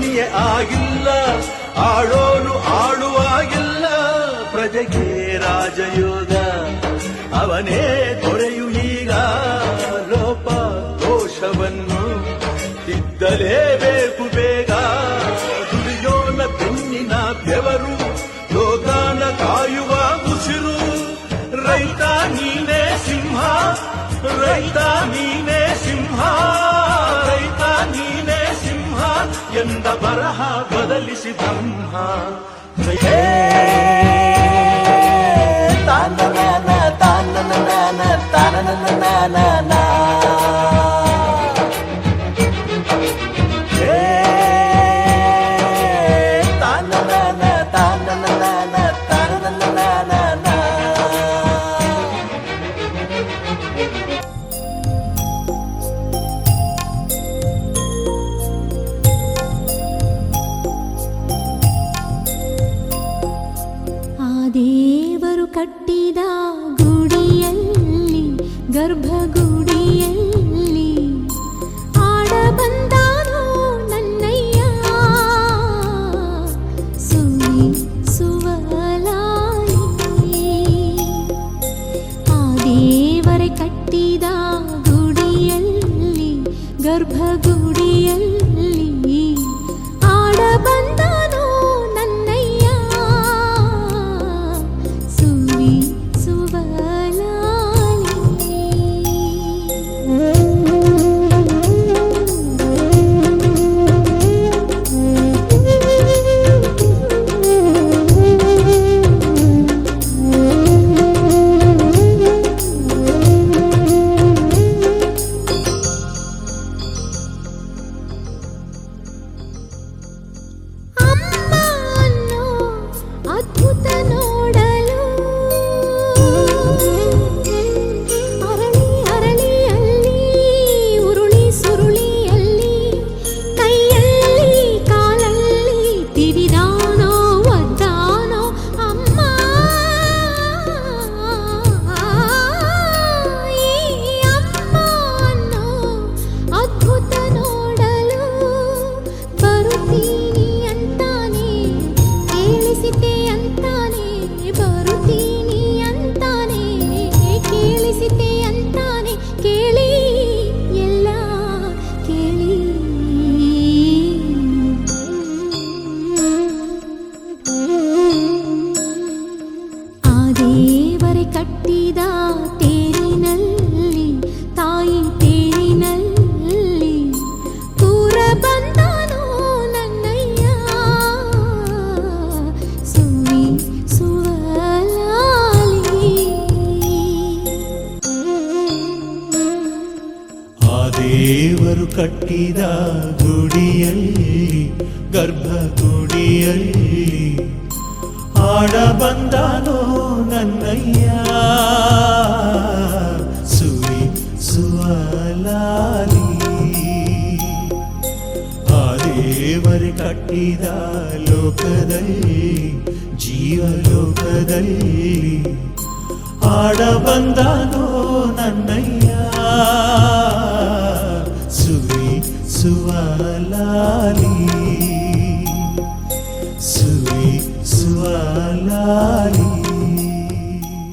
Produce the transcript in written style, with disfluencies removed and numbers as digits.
ದಣಿಯೇ ಆಗಿಲ್ಲ, ಆಳೋನು ಆಳುವಾಗಿಲ್ಲ. ಪ್ರಜೆಗೆ ರಾಜಯೋಗ ಅವನೇ ದೊರೆಯು ಈಗ. ಲೋಪ ದೋಷವನ್ನು ತಿದ್ದಲೇಬೇಕು ಬೇಗ. ದುಡಿಯೋನ ಬೆನ್ನಿನ ಬೆವರು, ಲೋಕಾನ ಕಾಯುವ ಉಸಿರು. ರೈತ ನೀನೇ ಸಿಂಹ, ರೈತ ನೀನೇ ಸಿಂಹ, ರೈತ ನೀನೇ ಸಿಂಹ ಎಂದ ಬರಹ ಬದಲಿಸಿ ಬ್ರಹ್ಮ. ದೇವರು ಕಟ್ಟಿದ ಗುಡಿಯಲ್ಲಿ, ಗರ್ಭಗುಡಿಯಲ್ಲಿ ಆಡ ಬಂದಾನೋ ನನ್ನಯ್ಯ. ಸುವಲಾಲಿ ಆ ದೇವರೇ ಕಟ್ಟಿದ ಗುಡಿಯಲ್ಲಿ, ಗರ್ಭಗುಡಿಯಲ್ಲಿ ಆಡ ಬಂದಾನೋ ನನ್ನಯ್ಯ. ಅದ್ಭುತ ನೋಡಲು ಅರಳಿ ಅರಳಿಯಲ್ಲಿ, ಉರುಳಿ ಸುರುಳಿಯಲ್ಲಿ, ಕೈಯಲ್ಲಿ ಕಾಲಲ್ಲಿ ತಿವಿದಾನೋ ಒದ್ದಾನೋ ಅಮ್ಮ. ಈ ಅಮ್ಮ ಅನ್ನೋ ಅದ್ಭುತ ನೋಡಲು ಬರುತ್ತೀನಿ ಅಂತಾನೆ, ಕೇಳಿಸಿತೆ ಅಂತಾನೆ, ಬರುತ್ತೀನಿ ಅಂತಾನೆ, ಕೇಳಿಸಿತೆ ಅಂತಾನೆ, ಕೇಳಿ ಎಲ್ಲ ಕೇಳಿ. ಆ ದೇವರೇ ಕಟ್ಟಿದ ತೇರಿನಲ್ಲಿ, ತಾಯಿ ತೇರಿನಲ್ಲಿ ಕೂರ ಬಂದಾನೋ ನನ್ನಯ್ಯ. ಸುವಲಾಲಿ ಆ ದೇವರು ಕಟ್ಟಿದ ಗುಡಿಯಲ್ಲಿ, ಗರ್ಭಗುಡಿಯಲ್ಲಿ ಆಡ ಬಂದಾನೋ ನನ್ನಯ್ಯ. ಸುವಲಾಲಿ ಆ ದೇವರೇ ಕಟ್ಟಿದ ಲೋಕದಲ್ಲಿ, ಜೀವಲೋಕದಲ್ಲಿ ಆಡ ಬಂದಾನೋ ನನ್ನಯ್ಯ.